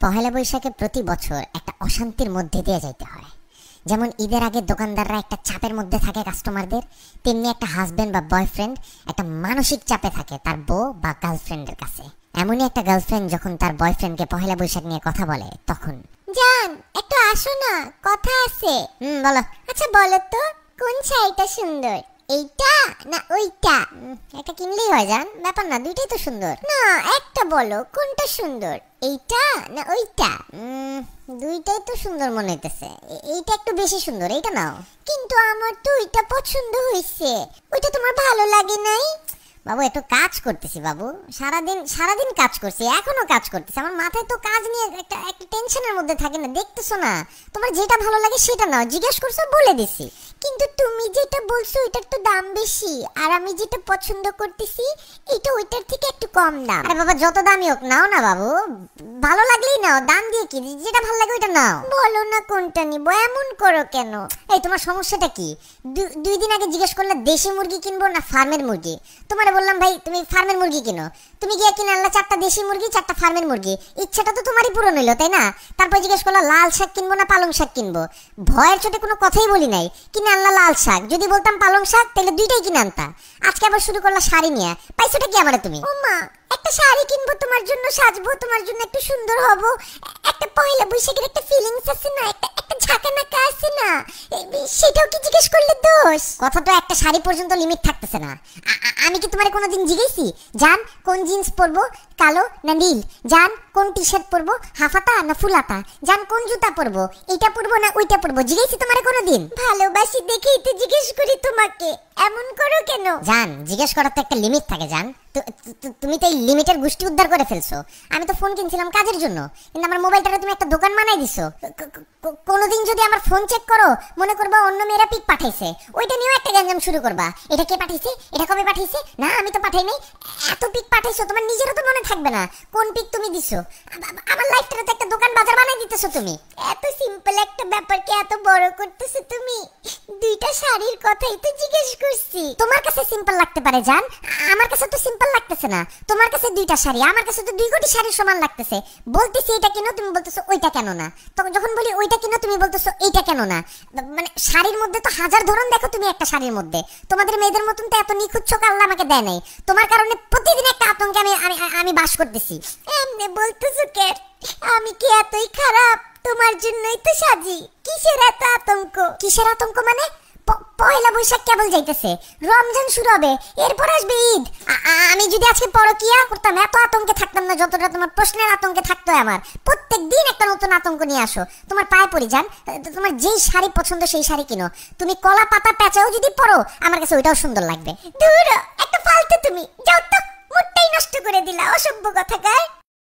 পহেলা বৈশাখে প্রতি বছর একটা অশান্তির মধ্যে দিয়ে যাইতে হয়। যেমন ঈদের আগে দোকানদাররা একটা চাপের মধ্যে থাকে কাস্টমারদের, তেমনি একটা হাজবেন্ড বা বয়ফ্রেন্ড একটা মানসিক চাপে থাকে তার বউ বা গার্লফ্রেন্ডের কাছে। এমনই একটা গার্লফ্রেন্ড যখন তার বয়ফ্রেন্ডকে পহেলা বৈশাখ নিয়ে কথা বলে তখন, জান একটু আসো না, কথা আছে। বলো। আচ্ছা বলো তো, কোন শাড়িটা সুন্দর, এইটা না ওইটা? একটা কিনলেই হয় জান, ব্যাপার না, দুইটাই তো সুন্দর। না একটা বলো, কোনটা সুন্দর, এইটা না ওইটা? দুইটাই তো সুন্দর মনে হইতেছে, এইটা একটু বেশি সুন্দর, এইটা নাও। কিন্তু আমার তো ওইটা পছন্দ হয়েছে, ওইটা তোমার ভালো লাগে নাই? বাবু একটু কাজ করতেছি বাবু, সারাদিন কাজ করছি, এখনো কাজ করতেছি, আমার মাথায় তো কাজ নিয়ে একটা টেনশনের মধ্যে থাকে না, দেখতেছো না? তোমার যেটা ভালো লাগে সেটা নাও, জিজ্ঞেস করছো বলে দিছি। কিন্তু তুমি যেটা বলছো ওইটার তো দাম বেশি, আর আমি যেটা পছন্দ করতেছি এটা ওইটার থেকে একটু কম দাম। আরে বাবা যত দামই হোক নাও না বাবু, ভালো লাগলেই নাও, দাম দিয়ে কি, যেটা ভালো লাগে ওইটা নাও। বলো না কোনটা নিব, এমন করো কেন? এই তোমার সমস্যাটা কি? 2 দিন আগে জিজ্ঞেস করলে দেশি মুরগি কিনবো না ফার্মের মুরগি, তোমার বললাম ভাই তুমি ফার্মের মুরগি কিনো, তুমি গিয়ে কিনে আনলা 4টা দেশি মুরগি 4টা ফার্মের মুরগি, ইচ্ছাটা তো তোমারই পূরণ হইলো তাই না? তারপর জিজ্ঞেস করলা লাল শাক কিনবো না পালং শাক কিনবো, ভয়ের চোটে কোনো কথাই বলি নাই, কিনে আনলা লাল শাক, যদি বলতাম পালং শাক তাহলে দুইটাই কিনে আনতা। আজকে আবার শুরু করলা শাড়ি নিয়ে, পাইছোটা কি আমারে তুমি? ও মা, একটা শাড়ি কিনবো তোমার জন্য, সাজবো তোমার জন্য, একটু সুন্দর হব, একটা পয়লা বৈশাখের একটা ফিলিংস আছে না, একটা ঝাঁকানাকা আছে না, সেটাও কি জিজ্ঞেস করলে দোষ? কথা তো একটা শাড়ি পর্যন্ত লিমিট থাকতেছে না। আমি কি তোমারে কোনোদিন জিজ্ঞেসি জান কোন জিন্স পরবো, কালো না নীল? জান কোন টি শার্ট পরবো, হাফাতা না ফুলাতা? জান কোন জুতা পরবো, এইটা পরবো না ওইটা পরবো? জিজ্ঞেসি তোমারে কোনোদিন? ভালোবাসি দেখেই তো জিজ্ঞেস করি তোমাকে, এমন করো কেন? জান জিজ্ঞেস করার তো একটা লিমিট থাকে জান, তুমি তো এই লিমিটের গোষ্ঠী উদ্ধার করে ফেলছো। আমি তো ফোন কিনছিলাম কাজের জন্য, কিন্তু আমার মোবাইলটাকে তুমি একটা দোকান বানাই দিছো। কোনোদিন যদি আমার ফোন চেক করো মনে করবা অন্য মেয়েরা পিক পাঠাইছে, ওইটা নিয়েও একটা গ্যাঞ্জাম শুরু করবা, এটা কে পাঠাইছে, এটা কবে পাঠাইছে, না আমি তো পাঠাই নাই। এত পিক পাঠাইছো, তোমার নিজেরও তো মনে থাকবে না কোন পিক তুমি দিছো। আমার লাইফটাতে তো একটা দোকান বাজার বানাই দিতেছো তুমি। এত সিম্পল একটা ব্যাপারকে এত বড় করতেছো তুমি। 2টা শাড়ির কথাই তো জিজ্ঞেস করছি। তোমার কাছে সিম্পল লাগতে পারে জান, আমার কাছে তো সিম্পল লাগতেছে না। তোমার কাছে 2টা শাড়ি, আমার কাছে তো 2 কোটি শাড়ির সমান লাগতেছে। বলতেছি এটা কেন, তুমি বলতেছো ওইটা কেন না। তখন যখন বলি ওইটা কেন, তুমি বলতেছো এইটা কেন না। মানে শাড়ির মধ্যে তো হাজার ধরন দেখো তুমি একটা শাড়ির মধ্যে। তোমাদের মেয়েদের মতন তো এত নিখুঁত চোখ আল্লাহ আমাকে দেয় নাই। তোমার কারণে প্রতিদিন একটা আতঙ্কে আমি বাস করতেছি। এমনি বলতেছো কে? আমি কি এতই খারাপ? তোমার জন্যই তো সাজি। কিসের এত আতঙ্ক? কিসের আতঙ্ক মানে? পয়লা বৈশাখ কেবল যাইতেছে, রমজান শুরু হবে, এরপর আসবে ঈদ। আমি যদি আজকে পরকিয়া করতাম এত আতঙ্কে থাকতাম না যতটা তোমার প্রশ্নের আতঙ্কে থাকতো আমার। প্রত্যেক দিন একটা নতুন আতঙ্ক নিয়ে আসো। তোমার পায়ে পড়ি যান, তোমার যেই শাড়ি পছন্দ সেই শাড়ি কিনো। তুমি কলা পাতা প্যাচাও যদি পরো আমার কাছে ওইটাও সুন্দর লাগবে। দূর একটা ফালতু, তুমি যাও তো, মুডটাই নষ্ট করে দিলা, অসভ্য কথাকার।